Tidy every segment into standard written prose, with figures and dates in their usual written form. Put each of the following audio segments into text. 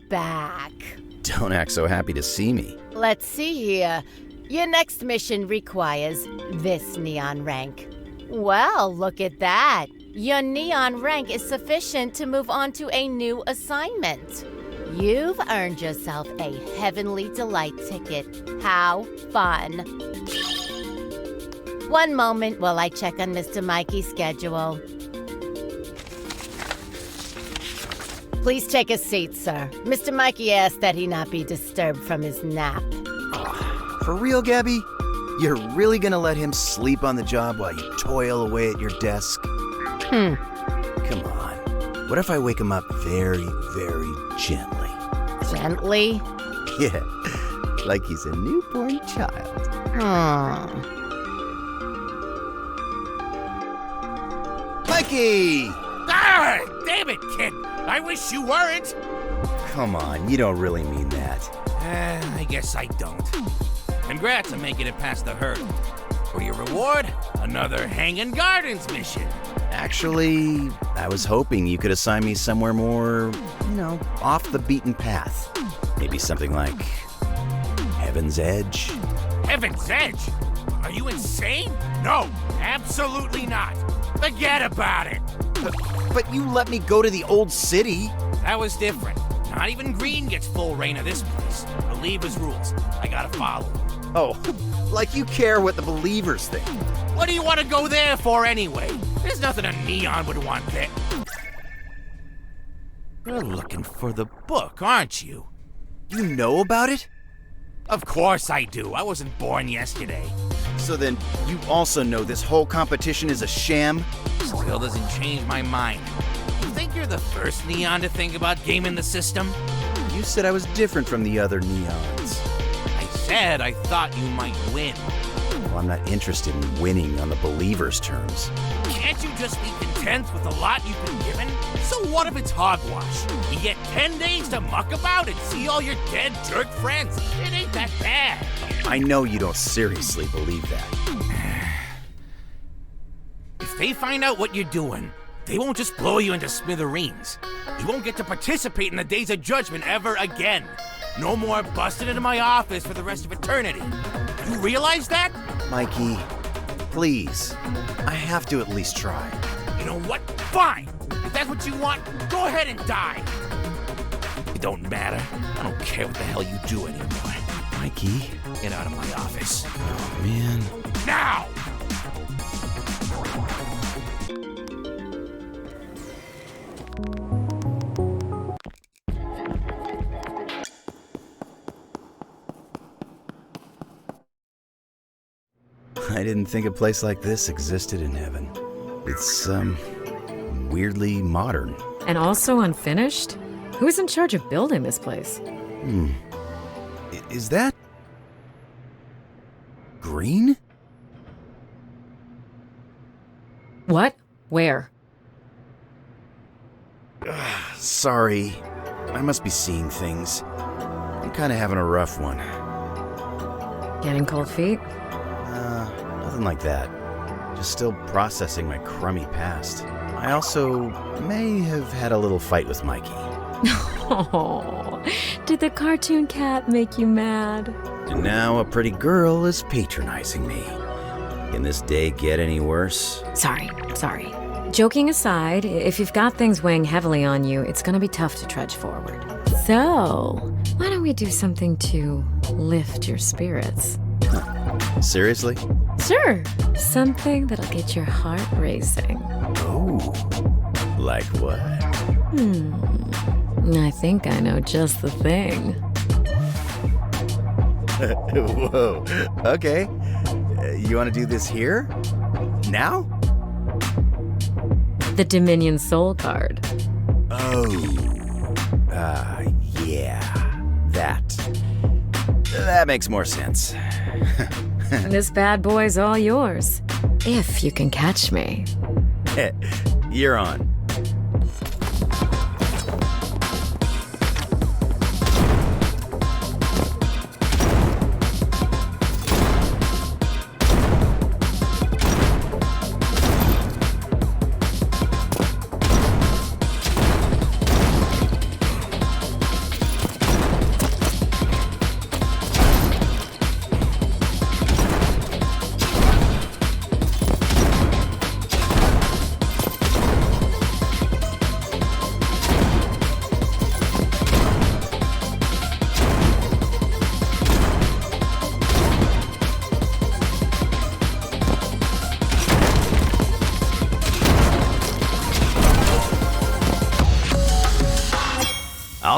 back. Don't act so happy to see me. Let's see here. Your next mission requires this neon rank. Well, look at that. Your neon rank is sufficient to move on to a new assignment. You've earned yourself a Heavenly Delight ticket. How fun. One moment while I check on Mr. Mikey's schedule. Please take a seat, sir. Mr. Mikey asked that he not be disturbed from his nap. For real, Gabby? You're really gonna let him sleep on the job while you toil away at your desk? Come on. What if I wake him up very, very gently? Gently? Yeah, like he's a newborn child. Mikey! Ah, damn it, kid! I wish you weren't! Come on, you don't really mean that. I guess I don't. Congrats on making it past the hurdle. For your reward, another Hanging Gardens mission. Actually, I was hoping you could assign me somewhere more, off the beaten path. Maybe something like Heaven's Edge. Heaven's Edge? Are you insane? No, absolutely not. Forget about it. But you let me go to the old city. That was different. Not even Green gets full reign of this place. Believers rules. I gotta follow. Oh, like you care what the believers think. What do you want to go there for anyway? There's nothing a neon would want there. You're looking for the book, aren't you? You know about it? Of course I do. I wasn't born yesterday. So then you also know this whole competition is a sham? Still doesn't change my mind. You think you're the first neon to think about gaming the system? You said I was different from the other neons. I said I thought you might win. Well, I'm not interested in winning on the believers' terms. Can't you just be content with the lot you've been given? So what if it's hogwash? You get 10 days to muck about and see all your dead jerk friends. It ain't that bad. I know you don't seriously believe that. If they find out what you're doing, they won't just blow you into smithereens. You won't get to participate in the Days of Judgment ever again. No more busting into my office for the rest of eternity. You realize that? Mikey, please. I have to at least try. You know what? Fine. If that's what you want, go ahead and die. It don't matter. I don't care what the hell you do anymore. Mikey? Get out of my office. Oh, man. Now! I didn't think a place like this existed in heaven. It's, weirdly modern. And also unfinished? Who's in charge of building this place? Is that... Green? What? Where? Sorry. I must be seeing things. I'm kind of having a rough one. Getting cold feet? Nothing like that. Just still processing my crummy past. I also may have had a little fight with Mikey. Oh, did the cartoon cat make you mad? And now a pretty girl is patronizing me. Can this day get any worse? Sorry. Joking aside, if you've got things weighing heavily on you, it's gonna be tough to trudge forward. So, why don't we do something to lift your spirits? Seriously? Sure. Something that'll get your heart racing. Oh, like what? I think I know just the thing. Whoa, okay. You want to do this here? Now? The Dominion Soul card. Oh, yeah, that makes more sense. This bad boy's all yours. If you can catch me. You're on.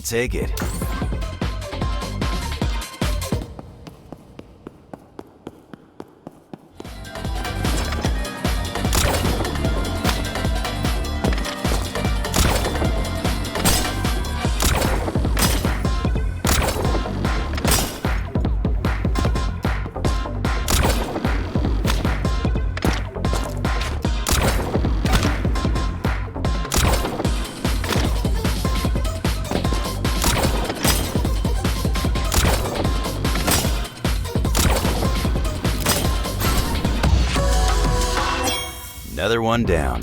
take it. Another one down.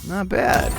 Not bad.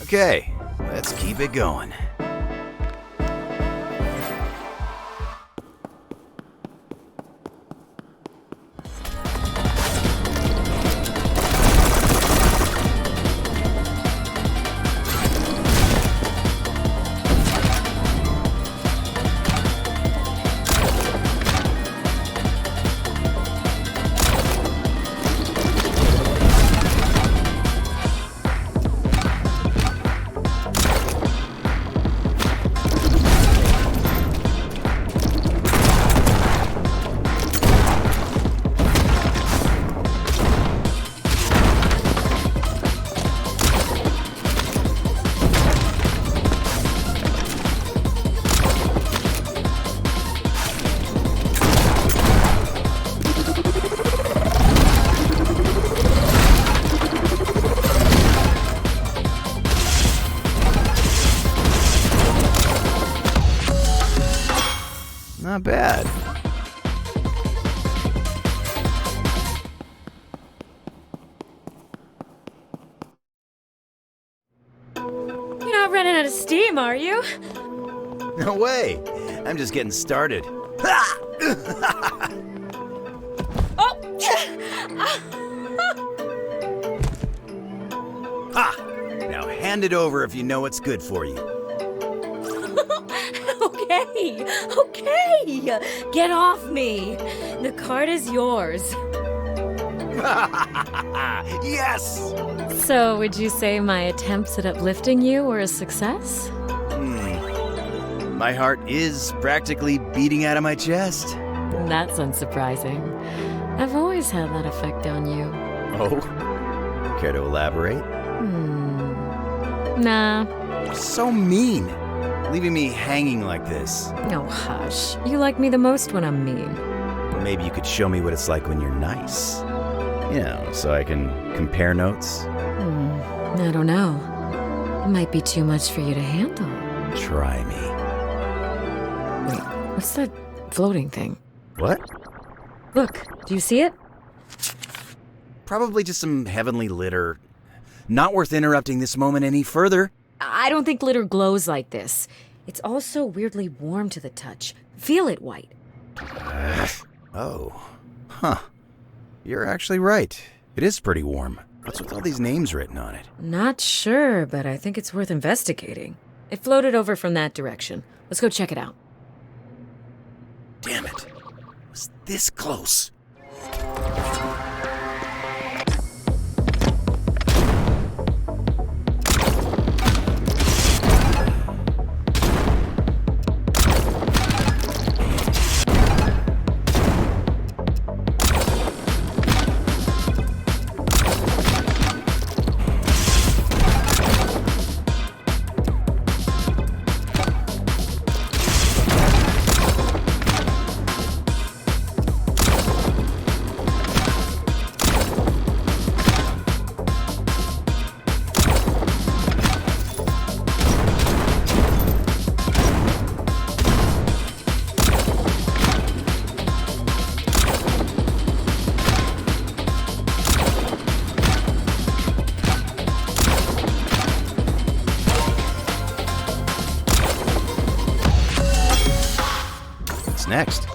Okay, let's keep it going. Not bad. You're not running out of steam, are you? No way. I'm just getting started. Oh! Ha! Now hand it over if you know what's good for you. Okay. Get off me. The card is yours. Yes! So, would you say my attempts at uplifting you were a success? My heart is practically beating out of my chest. That's unsurprising. I've always had that effect on you. Oh? Care to elaborate? Nah. So mean. Leaving me hanging like this. Oh, hush. You like me the most when I'm mean. Maybe you could show me what it's like when you're nice. You know, so I can compare notes. I don't know. It might be too much for you to handle. Try me. Wait, what's that floating thing? What? Look, do you see it? Probably just some heavenly litter. Not worth interrupting this moment any further. I don't think glitter glows like this. It's also weirdly warm to the touch. Feel it, White. Oh. Huh. You're actually right. It is pretty warm. What's with all these names written on it? Not sure, but I think it's worth investigating. It floated over from that direction. Let's go check it out. Damn it. It was this close. What's next?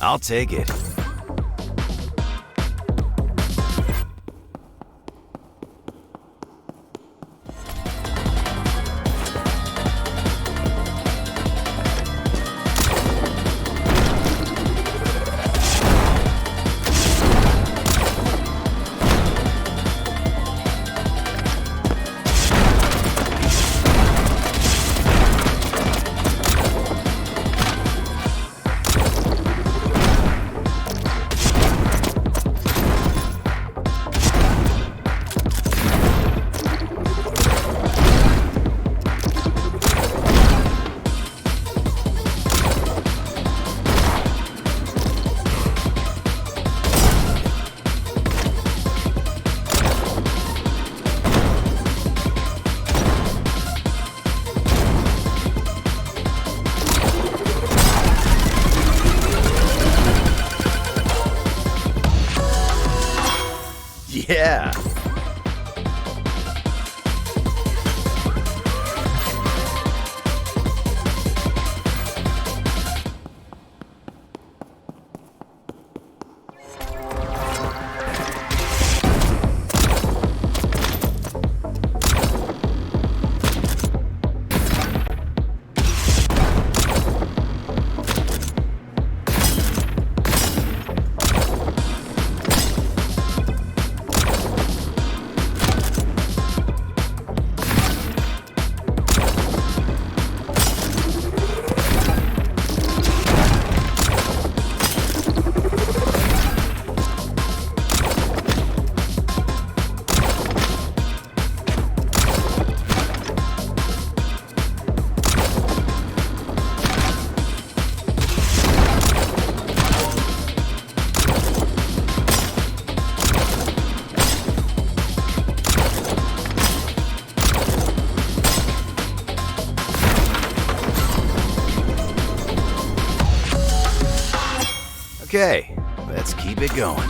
I'll take it. Okay, let's keep it going.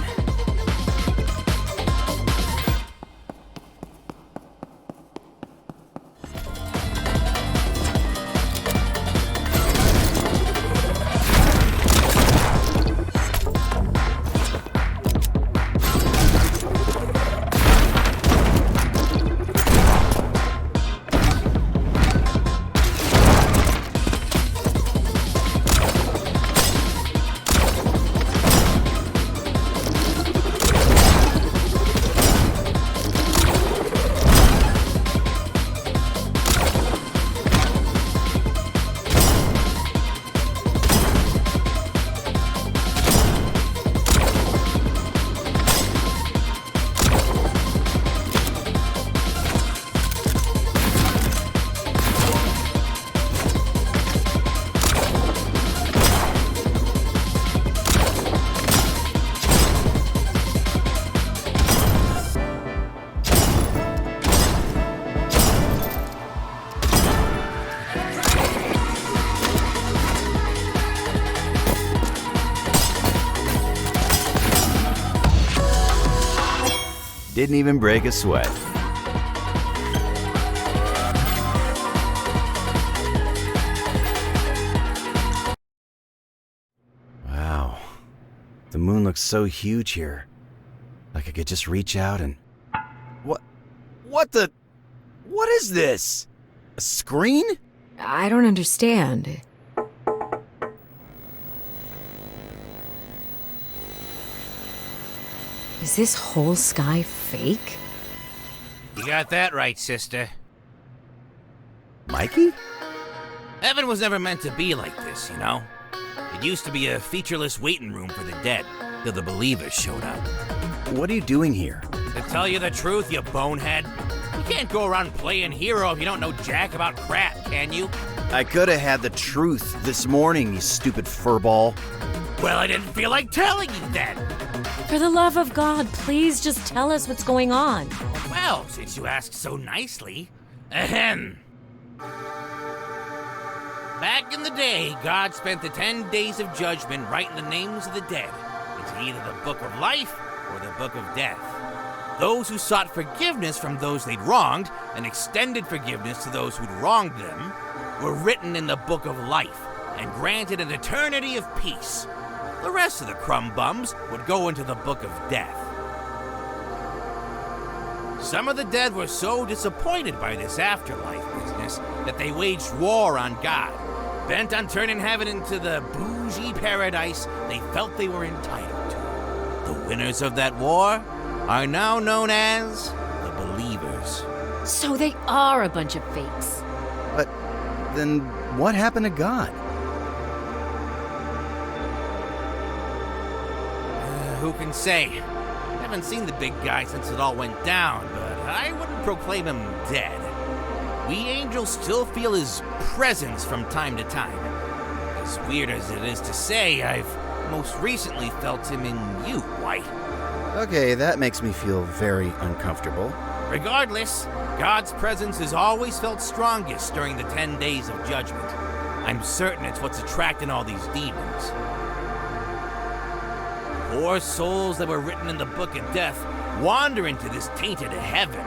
Didn't even break a sweat. Wow. The moon looks so huge here. Like I could just reach out and... What is this? A screen? I don't understand. Is this whole sky fake? You got that right, sister. Mikey? Heaven was never meant to be like this, you know? It used to be a featureless waiting room for the dead, till the believers showed up. What are you doing here? To tell you the truth, you bonehead, you can't go around playing hero if you don't know jack about crap, can you? I could have had the truth this morning, you stupid furball. Well, I didn't feel like telling you then. For the love of God, please just tell us what's going on. Well, since you asked so nicely, ahem. Back in the day, God spent the 10 days of judgment writing the names of the dead into either the book of life or the book of death. Those who sought forgiveness from those they'd wronged and extended forgiveness to those who'd wronged them were written in the book of life and granted an eternity of peace. The rest of the crumb bums would go into the book of death. Some of the dead were so disappointed by this afterlife business that they waged war on God, bent on turning heaven into the bougie paradise they felt they were entitled to. The winners of that war are now known as the believers. So they are a bunch of fakes. But then what happened to God? Who can say? I haven't seen the big guy since it all went down, but I wouldn't proclaim him dead. We angels still feel his presence from time to time. As weird as it is to say, I've most recently felt him in you, White. Okay, that makes me feel very uncomfortable. Regardless, God's presence is always felt strongest during the 10 days of judgment. I'm certain it's what's attracting all these demons. Poor souls that were written in the book of death wander into this tainted heaven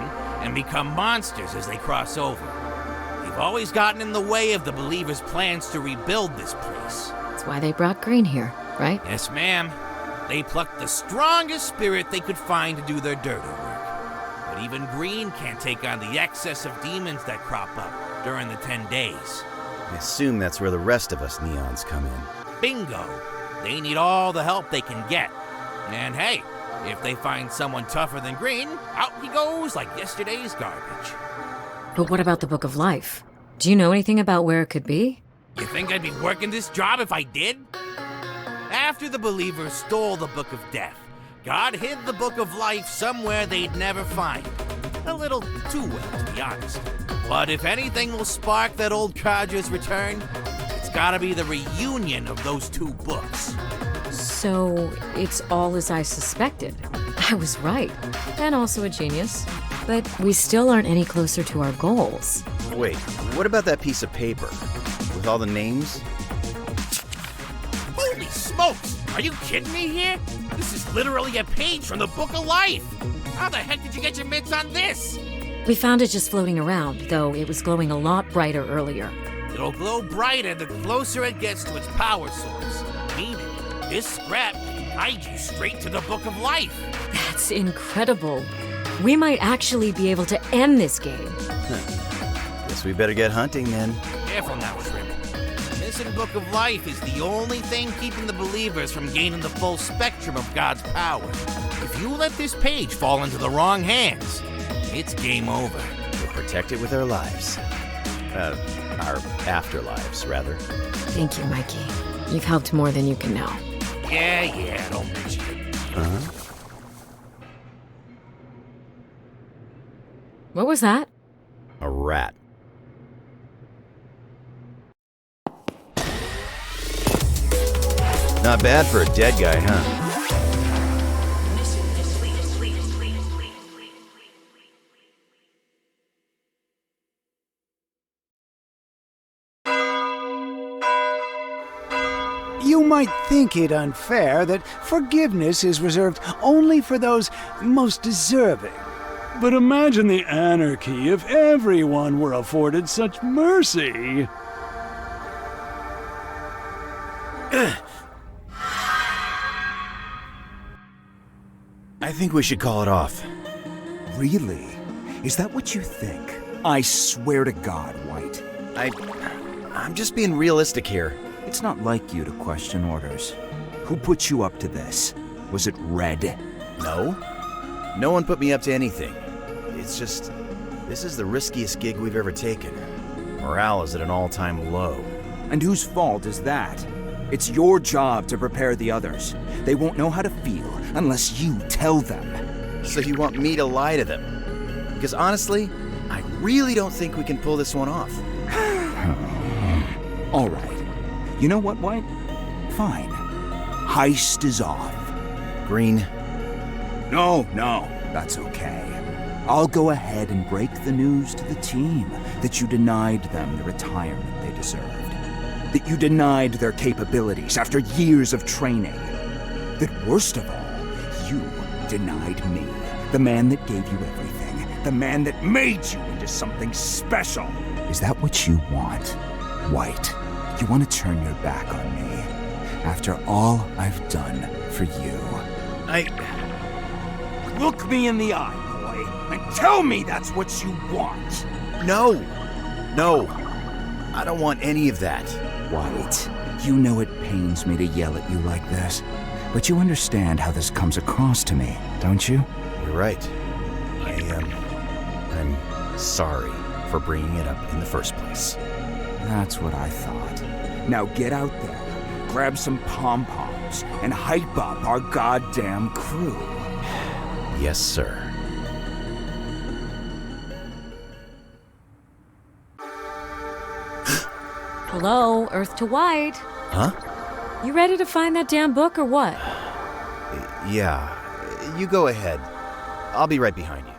and become monsters as they cross over. They've always gotten in the way of the believers' plans to rebuild this place. That's why they brought Green here, right? Yes, ma'am. They plucked the strongest spirit they could find to do their dirty work. But even Green can't take on the excess of demons that crop up during the 10 days. I assume that's where the rest of us neons come in. Bingo! They need all the help they can get. And hey, if they find someone tougher than Green, out he goes like yesterday's garbage. But what about the Book of Life? Do you know anything about where it could be? You think I'd be working this job if I did? After the believers stole the Book of Death, God hid the Book of Life somewhere they'd never find. A little too well, to be honest. But if anything will spark that old codger's return, it's gotta be the reunion of those two books. So it's all as I suspected. I was right. And also a genius. But we still aren't any closer to our goals. Wait, what about that piece of paper? With all the names? Holy Holy smokes! Are you kidding me here? This is literally a page from the Book of Life! How the heck did you get your mitts on this? We found it just floating around, though it was glowing a lot brighter earlier. It'll glow brighter the closer it gets to its power source. Meaning, this scrap can guide you straight to the Book of Life. That's incredible. We might actually be able to end this game. Guess we better get hunting then. Careful now, Shrimp. This Book of Life is the only thing keeping the believers from gaining the full spectrum of God's power. If you let this page fall into the wrong hands, it's game over. We'll protect it with our lives. Our afterlives, rather. Thank you, Mikey. You've helped more than you can know. Yeah, don't mention it. Uh-huh. What was that? A rat. Not bad for a dead guy, huh? You might think it unfair that forgiveness is reserved only for those most deserving. But imagine the anarchy if everyone were afforded such mercy. I think we should call it off. Really? Is that what you think? I swear to God, White. I'm just being realistic here. It's not like you to question orders. Who put you up to this? Was it Red? No. No one put me up to anything. It's just, this is the riskiest gig we've ever taken. Morale is at an all-time low. And whose fault is that? It's your job to prepare the others. They won't know how to feel unless you tell them. So you want me to lie to them? Because honestly, I really don't think we can pull this one off. All right. You know what, White? Fine. Heist is off. Green. No, that's okay. I'll go ahead and break the news to the team that you denied them the retirement they deserved. That you denied their capabilities after years of training. That worst of all, you denied me, the man that gave you everything, the man that made you into something special. Is that what you want, White? You want to turn your back on me after all I've done for you? Look me in the eye, boy, and tell me that's what you want. No. I don't want any of that. White, you know it pains me to yell at you like this, but you understand how this comes across to me, don't you? You're right. I'm sorry for bringing it up in the first place. That's what I thought. Now get out there, grab some pom-poms, and hype up our goddamn crew. Yes, sir. Hello, Earth to White. Huh? You ready to find that damn book or what? Yeah. You go ahead. I'll be right behind you.